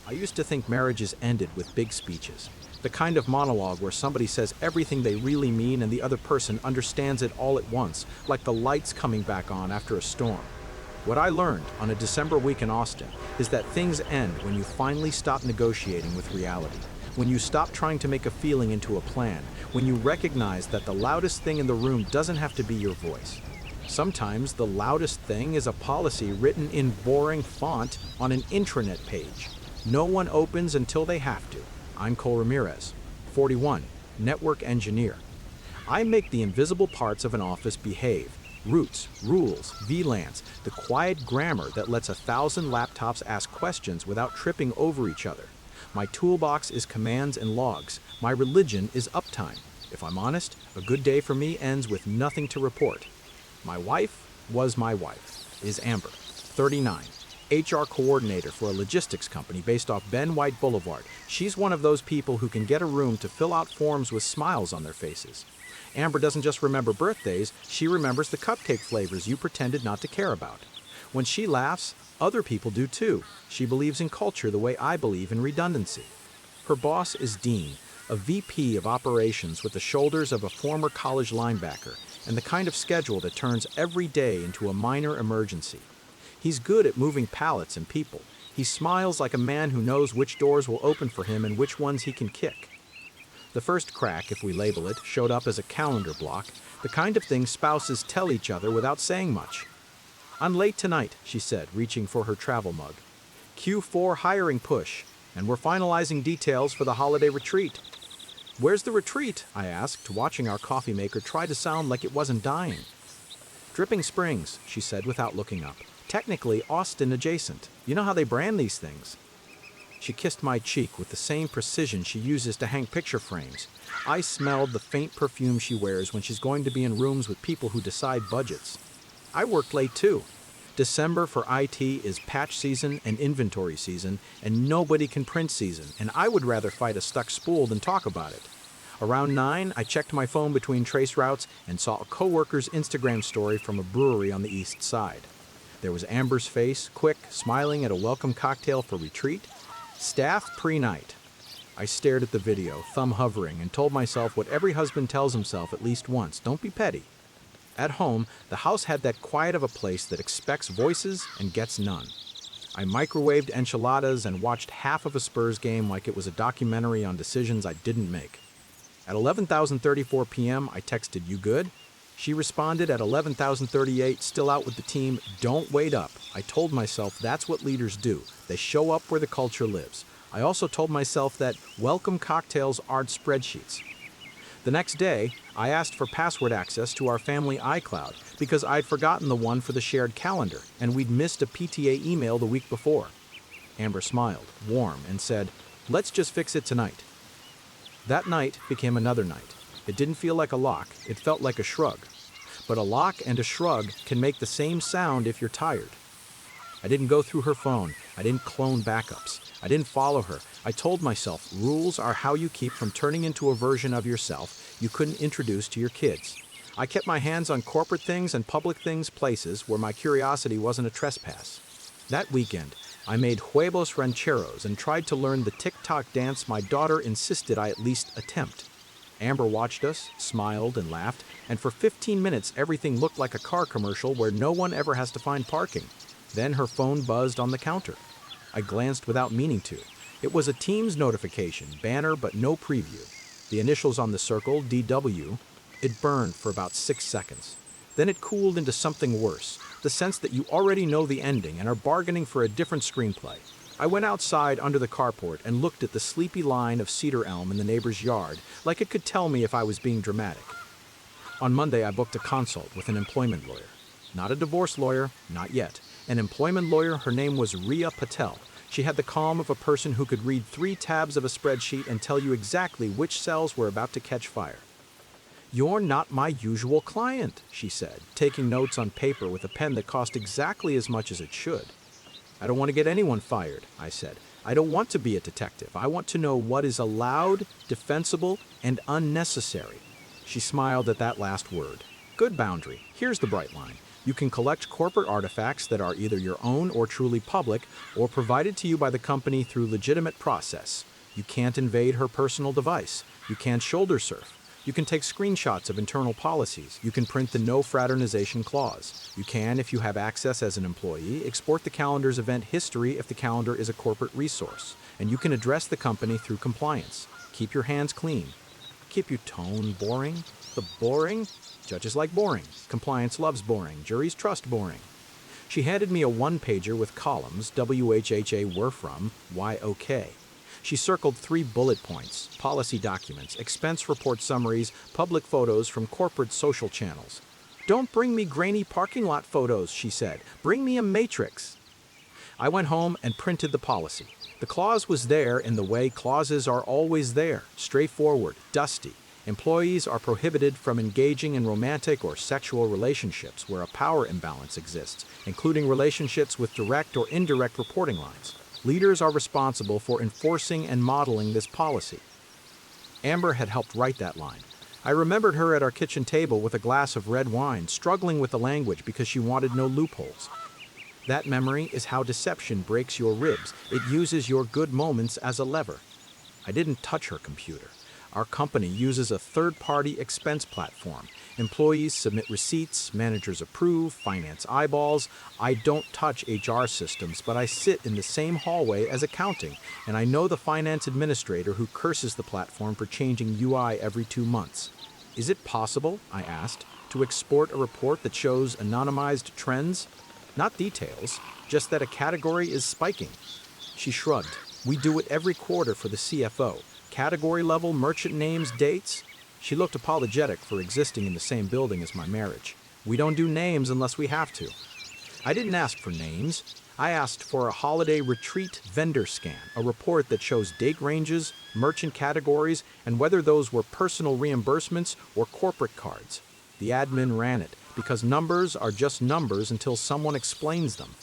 I used to think marriages ended with big speeches. The kind of monologue where somebody says everything they really mean and the other person understands it all at once, like the lights coming back on after a storm. What I learned on a December week in Austin is that things end when you finally stop negotiating with reality, when you stop trying to make a feeling into a plan, when you recognize that the loudest thing in the room doesn't have to be your voice. Sometimes the loudest thing is a policy written in boring font on an intranet page. No one opens until they have to. I'm Cole Ramirez, 41, network engineer. I make the invisible parts of an office behave. Routes, rules, VLANs, the quiet grammar that lets 1,000 laptops ask questions without tripping over each other. My toolbox is commands and logs. My religion is uptime. If I'm honest, a good day for me ends with nothing to report. My wife is Amber, 39, HR coordinator for a logistics company based off Ben White Boulevard. She's one of those people who can get a room to fill out forms with smiles on their faces. Amber doesn't just remember birthdays, she remembers the cupcake flavors you pretended not to care about. When she laughs, other people do too. She believes in culture the way I believe in redundancy. Her boss is Dean, a VP of operations with the shoulders of a former college linebacker and the kind of schedule that turns every day into a minor emergency. He's good at moving pallets and people. He smiles like a man who knows which doors will open for him and which ones he can kick. The first crack, if we label it, showed up as a calendar block, the kind of thing spouses tell each other without saying much. "I'm late tonight," she said, reaching for her travel mug. "Q4 hiring push, and we're finalizing details for the holiday retreat." "Where's the retreat?" I asked, watching our coffee maker try to sound like it wasn't dying. "Dripping Springs," she said without looking up. "Technically Austin adjacent. You know how they brand these things." She kissed my cheek with the same precision she uses to hang picture frames. I smelled the faint perfume she wears when she's going to be in rooms with people who decide budgets. I worked late too. December for IT is patch season and inventory season, and nobody can print season, and I would rather fight a stuck spool than talk about it. Around 9, I checked my phone between trace routes and saw a coworker's Instagram story from a brewery on the east side. There was Amber's face, quick, smiling at a welcome cocktail for retreat. Staff pre-night. I stared at the video, thumb hovering, and told myself what every husband tells himself at least once: don't be petty. At home, the house had that quiet of a place that expects voices and gets none. I microwaved enchiladas and watched half of a Spurs game like it was a documentary on decisions I didn't make. At 11:34 p.m., I texted, "You good?" She responded at 11:38, still out with the team, "Don't wait up." I told myself that's what leaders do. They show up where the culture lives. I also told myself that welcome cocktails aren't spreadsheets. The next day, I asked for password access to our family iCloud because I'd forgotten the one for the shared calendar, and we'd missed a PTA email the week before. Amber smiled, warm, and said, "Let's just fix it tonight." That night became another night. It didn't feel like a lock, it felt like a shrug. But a lock and a shrug can make the same sound if you're tired. I didn't go through her phone. I didn't clone backups. I didn't follow her. I told myself rules are how you keep from turning into a version of yourself you couldn't introduce to your kids. I kept my hands on corporate things and public things, places where my curiosity wasn't a trespass. That weekend, I made huevos rancheros and tried to learn the TikTok dance my daughter insisted I at least attempt. Amber watched us, smiled, and laughed, and for 15 minutes everything looked like a car commercial where no one ever has to find parking. Then her phone buzzed on the counter. I glanced without meaning to. It was a Teams notification, banner but no preview. The initials on the circle, DW. It burned for about 6 seconds. Then it cooled into something worse, the sense that you already know the ending and are bargaining for a different screenplay. I went outside under the carport and looked at the sleepy line of cedar elm in the neighbor's yard, like it could tell me if I was being dramatic. On Monday, I booked a consult with an employment lawyer. Not a divorce lawyer, not yet. An employment lawyer, her name was Rhea Patel. She had the calm of a person who could read 3 tabs of a spreadsheet and tell you exactly which cells were about to catch fire. "You're not my usual client," she said, taking notes on paper with a pen that cost exactly as much as it should. "I don't want to get anyone fired," I said. "I don't want to be a detective. I want to know what is allowed, defensible, and unnecessary." She smiled at that last word. "Good boundary. Here's the bright line. You can collect corporate artifacts that are either your own or truly public, or provided to you by the company through legitimate process. You can't invade her personal device. You can't shoulder surf. You can take screenshots of internal policies. You can print the no fraternization clause. You can, if you have access as an employee, export the calendar's event history if the calendar is a corporate resource. And you can address the company through compliance. Keep your hands clean. Keep your tone boring. The boring? Judges like boring. Compliance loves boring. Juries trust boring. She handed me a one-pager with columns, WHHA were from, why okay. She circled 3 bullet points, policy documents, expense report summaries, public photos from corporate social channels. Don't bring me grainy parking lot photos, she said. Bring me a matrix. I went home and printed the policy. The clause was there in the way clauses are always there, straightforward, dusty. Employees are prohibited from engaging in romantic or sexual relationships where a power imbalance exists, including relationships with direct or indirect reporting lines. Leaders are responsible for enforcing and modeling this policy. Amber had helped write that line. I remembered her at our kitchen table with a glass of red wine, struggling with the language because she wanted no loopholes. That memory is how deception breaks your ribs. It uses your good moments as a lever. I didn't touch her computer. Our company uses a third-party expense platform. Employees submit receipts, managers approve, finance eyeballs. I don't touch HR systems, but I sit in the same hallway as accounting, and I know the finance administrator who curses the platform for changing UI every 2 months. Is it possible, I asked, to export a report that shows anonymized trends? Not details, just that a category is spiking. She shrugged. We do it every quarter for the CFO. Category level, merchant names, dates. She looked apologetic for existing in the same building as my marriage. We don't do names unless we have to. I didn't ask for names. I asked for a holiday retreat vendor scan, a report that shows date ranges, merchant categories, and whether those were personal reimbursements or corporate cards. The admin ran it, because numbers are just numbers until someone explains them.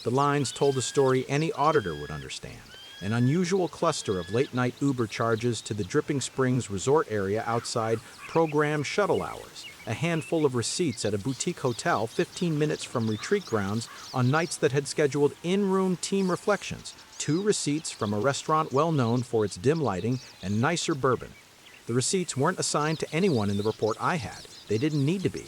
The lines told a story any auditor would understand. An unusual cluster of late-night Uber charges to the Dripping Springs resort area outside program shuttle hours, a handful of receipts at a boutique hotel 15 minutes from retreat grounds on nights that had scheduled in-room team reflections, 2 receipts from a restaurant well known for its dim lighting and nicer bourbon. The receipts weren't assigned to anyone in the report I had. They didn't need to be.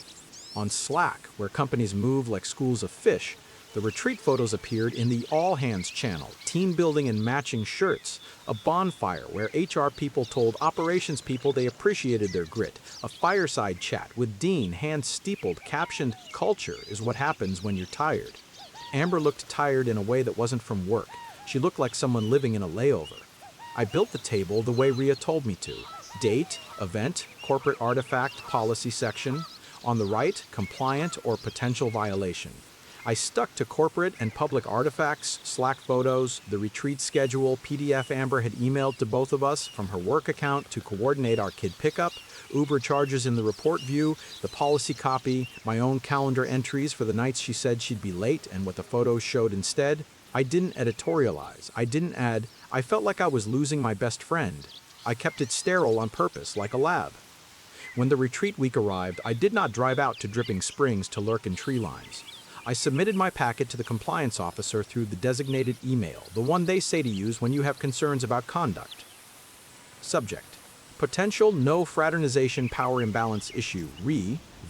On Slack, where companies move like schools of fish, the retreat photos appeared in the all-hands channel, team building and matching shirts, a bonfire where HR people told operations people they appreciated their grit, a fireside chat with Dean, hands steepled, captioned, "Culture is what happens when you're tired." Amber looked tired in a way that wasn't from work. She looked like someone living in a layover. I built the table the way Rhea told me to. Date, event, corporate artifact, policy section. On the right, compliant or potential violation. I stuck to corporate and public artifacts, Slack photos, the retreat schedule, PDF Amber had emailed to both of us from her work account to coordinate our kid pickup, Uber charges in the report view, the policy copy, my own calendar entries for the nights she said she'd be late and what the photos showed instead. I didn't editorialize. I didn't add, I felt like I was losing my best friend. I kept it sterile on purpose, like a lab. When the retreat week arrived, I did not drive out to Dripping Springs to lurk in tree lines. I submitted my packet to the compliance officer through the designated email, the one they say to use when you have concerns about conduct. Subject: Potential no fraternization power imbalance issue,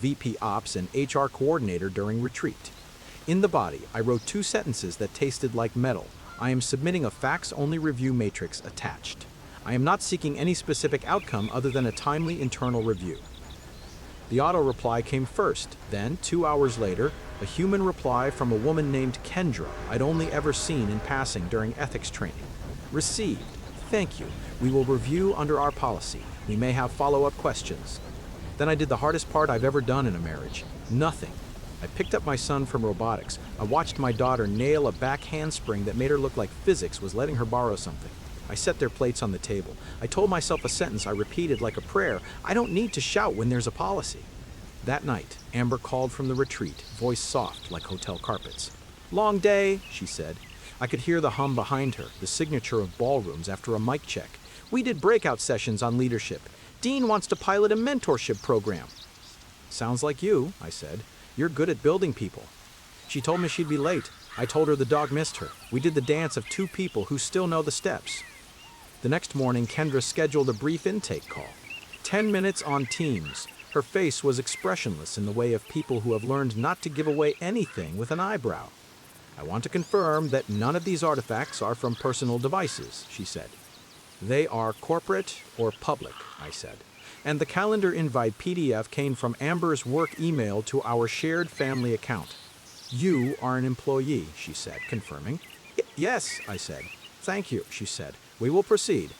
VP Ops and HR coordinator during retreat. In the body, I wrote 2 sentences that tasted like metal. I am submitting a facts-only review matrix attached. I am not seeking any specific outcome other than a timely internal review. The auto reply came first, then, 2 hours later, a human reply from a woman named Kendra I'd only ever seen in passing during ethics training. Received. Thank you. We will review under our policy. We may have follow-up questions. Then I did the hardest part I've ever done in a marriage. Nothing. I picked up my son from robotics. I watched my daughter nail a back handspring that made her look like physics was letting her borrow something. I set their plates on the table. I told myself a sentence I repeated like a prayer. I don't need to shout when there's a policy. That night, Amber called from the retreat, voice soft like hotel carpets. "Long day," she said. I could hear the hum behind her, the signature of ballrooms after a mic check. "We did breakout sessions on leadership. Dean wants to pilot a mentorship program." "Sounds like you," I said. You're good at building people. She told me she'd be late. I told her the dog missed her. We did the dance of two people who still know the steps. The next morning, Kendra scheduled a brief intake call. 10 minutes on Teams. Her face was expressionless in the way of people who have learned not to give away anything with an eyebrow. I want to confirm that none of these artifacts are from personal devices, she said. They are corporate or public, I said. And the calendar invite PDF came from Amber's work email to our shared family account. You are an employee, she said, confirming. Yes, I said. Thank you, she said. We will proceed.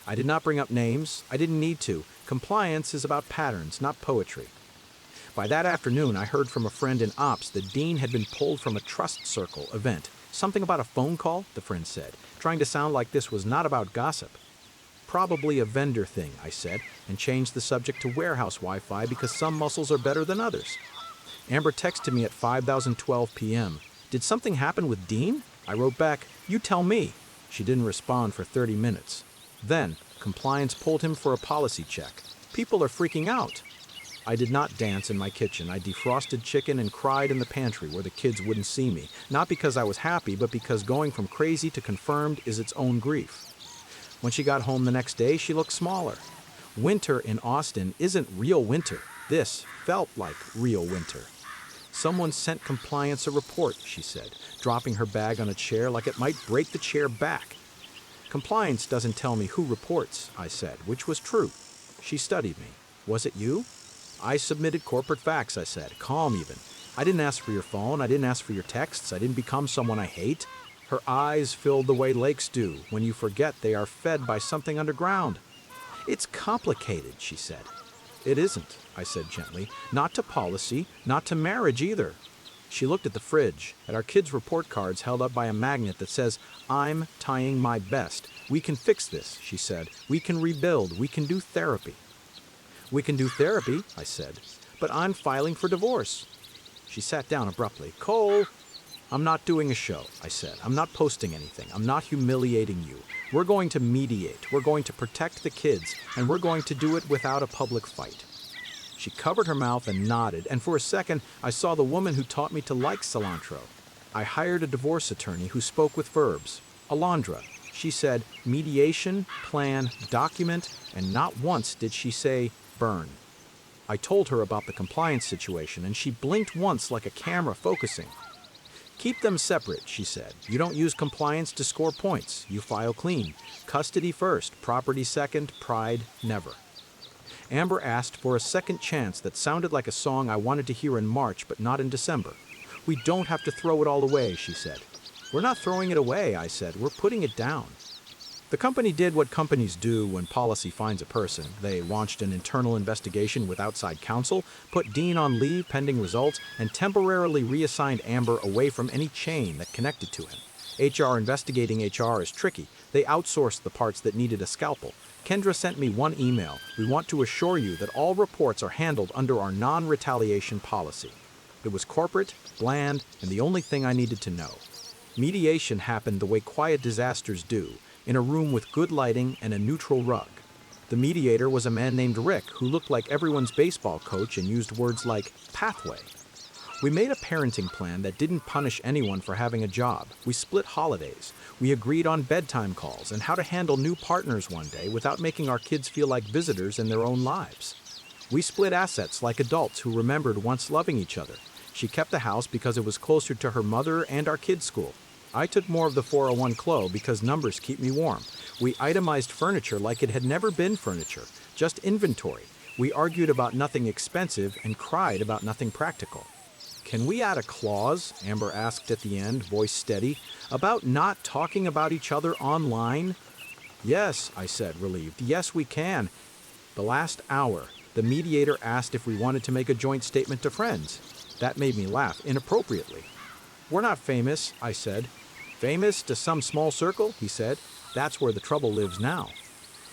I did not bring up names. I didn't need to. Compliance is about patterns, not poetry. By that afternoon, I heard from a friend in ops that Dean had been pulled from a trust circle event. Something about a phone call, the friend said, trying to sound like this was not about gossip. Probably a vendor thing, I said, and changed the subject to warehouse Wi-Fi because some muscles are better than others. Amber texted me at 5:12 p.m. Did something happen with Dean? I wrote back, you tell me. She didn't respond for 30 minutes. Then, compliance pulled him for a policy check. People are freaking out. I did not dance in my kitchen. I defrosted chicken and cried in the pantry where the kids wouldn't see me. Not because I was happy, but because going from crazy to confirmed is its own grief. When she got home the next day, she looked smaller. Winter in Austin isn't real winter. This felt like real winter. Someone sent compliance a report, she said, dropping her bag on a chair like it might break the chair back. Compliance doesn't tell me who reports, I said, which was true. She studied me. Was it you? I submitted corporate facts, I said, calm even. I didn't ask for your phone. I didn't ask for your texts. I didn't become someone I hate. Her eyes filled the way lakes do when you forget they are fed by something underground. It's complicated, she said. It isn't, I said gently. Not to policy, not to marriage either. She looked at the fridge, at our kids' report cards held up by a magnet that says, I'm tying my best. We can fix this, she said. We can rebuild. We can do therapy. We can do therapy, I said, but I'm filing for divorce. She sat down abruptly. Cole, I'm not doing a show, I said. I'm not posting anything. I'm not humiliating you. We're going to mediate. We're going to protect the kids, and we're going to do it without a public fight. She covered her mouth and nodded, and for a second, I saw the woman who taught me to like cilantro. I hired a divorce attorney who spoke with verbs. Alondra. She said, mediation, plan, document, and not once did she say, burn. I told her about the compliance situation, and she blinked once like a camera focusing. Keep them separate, she said. You don't use compliance to score points. You file clean. Custody first, property second, pride never. Amber asked for a second chance that sounded like a song I wanted to hear in March, but not in December. We don't have to throw it all away, she said. We're not throwing it away, I said. We're putting it down. The company did what companies do when policy finds a person. They launched an internal investigation with outside counsel, put Dean on leave pending results, and temporarily reassigned Amber away from any chain that connected to him. HR investigating HR is tricky. They outsourced the parts that needed a scalpel. Kendra sent me one email. We want to assure you that all reports are handled under our non-retaliation policy. It was corporate, bland, and the only thing I needed to know. Mediation happened the way quiet disasters do, in a room with good lighting and a neutral rug. The mediator was a man named Rick who looked like everyone's baseball coach and used words like pathway. We made a parenting plan that didn't punish anyone for having a job. We split holidays. We agreed on bedtime calls and how to handle new partners one day without making our kids feel like visitors in their own lives. We split assets like adults who remembered once loving each other. She kept the house because it was closer to her mother and our kids' school. I took more of the 401 clo because numbers keep me warm. We itemized furniture like it had never been furniture, just inventory. We argued about nothing expensive and cried about nothing practical. Can we add a clause, Amber asked at the end, voice steady, about not talking about each other online? Yes, I said, relieved. Yes, we can. The last hour, the mediator asked if we wanted to make a joint statement to friends. That made me laugh inappropriately. We're not famous, I said. Famous to some small circle, he said. That's where the trouble lives now.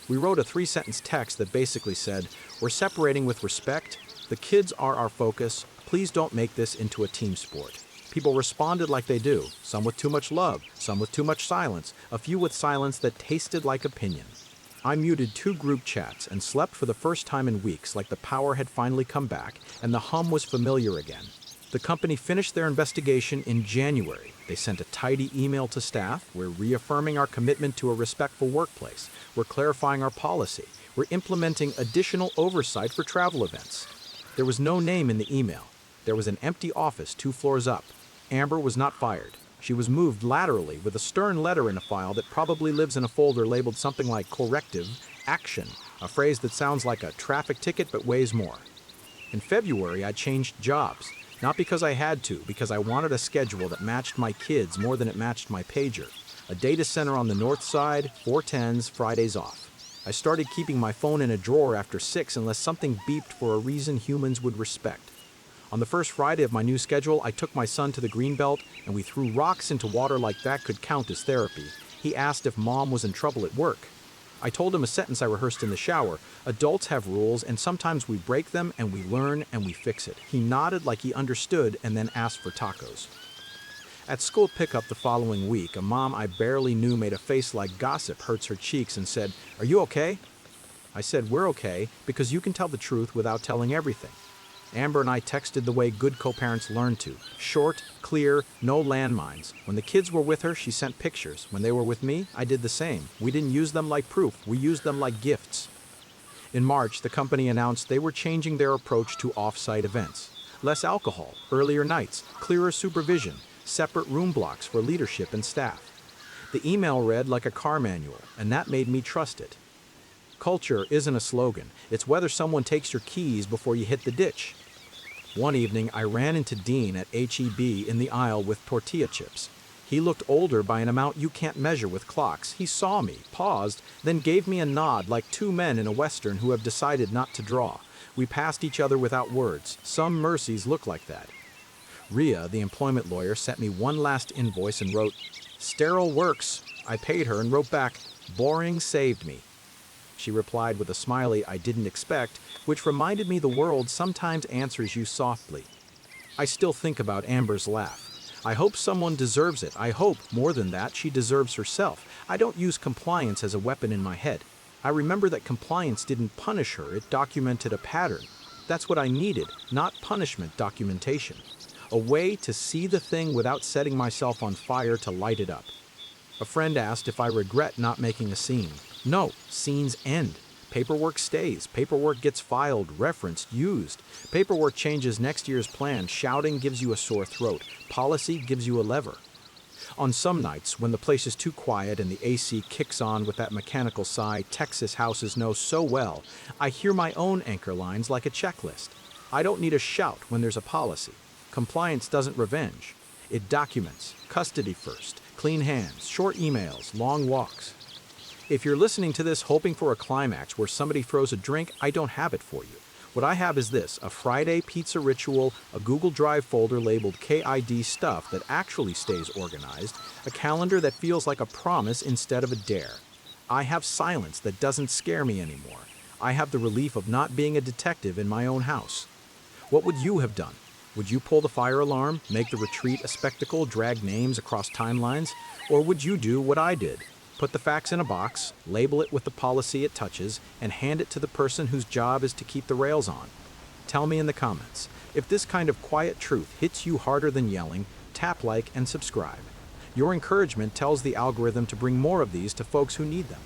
We wrote a 3-sentence text that basically said, we're separating with respect. The kids are our focus. Please don't make this into a team sport. People responded like they do, some with too much love, some with too much silence, a few with silence that tasted like opinion. I muted 2 group chats and slept for the first time in weeks like the power had finally come back and the hum was familiar again. The company finished their investigation in January. They sent a tidy email to staff. We're reaffirming our commitment to a respectful workplace. We're clarifying our policy. We're implementing additional oversight for travel events. There was no name in the email. There was an empty office 2 floors up. Amber was not fired. She was moved laterally with a stern letter in a file that probably lives in a folder labeled something like corrective action, a phrase that sounds like a traffic ticket but weighs more. In February, I changed jobs. Not because I had to, because I wanted a schedule that matched my kids more than it matched my pager. A data center on the north side, 410s, Fridays off. I started keeping my phone in a drawer after 6 unless something beeped for a reason humans would respect. On the first Friday of my new schedule, I took my son to the Greenbelt and we threw rocks into water like that could count as therapy. He asked if mom was in trouble at work. I told him a sentence I rehearsed in the shower. Adults have rules and sometimes we break them and we learn and we fix it. He nodded like he understood and then asked for tacos. At school pickup the following week, a mom I barely knew made a face like gossip hurts her cheeks and said, "Are you okay?" I said, "We're okay because you can tell the truth without telling everything." Amber and I texted the way good co-parents learn to. Short, clear, no landmines. When the kids were with her, she sent pictures. When they were with me, I did the same. We didn't use them like proof. We used them like gifts. In March, the company announced they were changing their approach to off-site events. Less alcohol, earlier nights, clearer supervision, separate room blocks for leadership and staff. The email read like a car manual, and that made me trust it. Culture isn't a slogan. It's whether someone takes your keys before you hit the ditch. One evening, I ran into Dean at H-E-B in the aisle with tortilla chips. He looked older by an amount you can't measure with clocks. He saw me, paused, then gave me a nod like 2 men in a Western who have decided not to draw. We passed each other without words. Some mercies look like that. Rhea, the employment lawyer, sent me one last invoice and wrote, "Sterile works." I paid her and wrote back, "Boring saved me." She replied with a smiley I didn't expect, which reminded me the world sometimes answers you softly. I still think about Amber's laugh. I hope someone deserves it. I hope, more than that, she deserves herself. I don't use compliance as a weapon in my head. I remember that compliance didn't punish her, it documented a pattern. That's what I needed, not punishment, documentation. A way to see the thing without setting myself on fire to light it up. A friend asked if I regret not making a scene. No, scenes end. Paperwork stays. Paperwork gets filed, referenced, used. Paperwork changes next year's plan. Shouting gives you a sore throat. Policy gives you a lever. On some nights, when the place is too quiet and the AC kicks on with that mechanical sigh Texas houses know so well, I hear my own anchor lines like a checklist. I don't need a shout when there's a policy. Compliance doesn't revenge. It documents. Custody first. Clean hands. Short emails. Long walks. If you're listening to this hoping for a climax where somebody throws a drink, I don't have it for you. What I have is this: a Friday pizza ritual, a Google Drive folder labeled KID stuff that actually stays organized, a calendar that feels like a promise instead of a dare. I have silence that doesn't scare me anymore. I have the relief of not being a detective in my own house. What would you have done? Would you pull the fire alarm, make the retreat a spectacle, drag names across timelines? Or would you do what I did? Put the facts in a box, label it with the policy it touches, and hand it to the person whose job is to keep the rails on. Tell me in the comments. If this kind of quiet truth hits you harder than yelling, tap like and subscribe. Your encouragement tells the algorithm to bring more of these to folks who need them.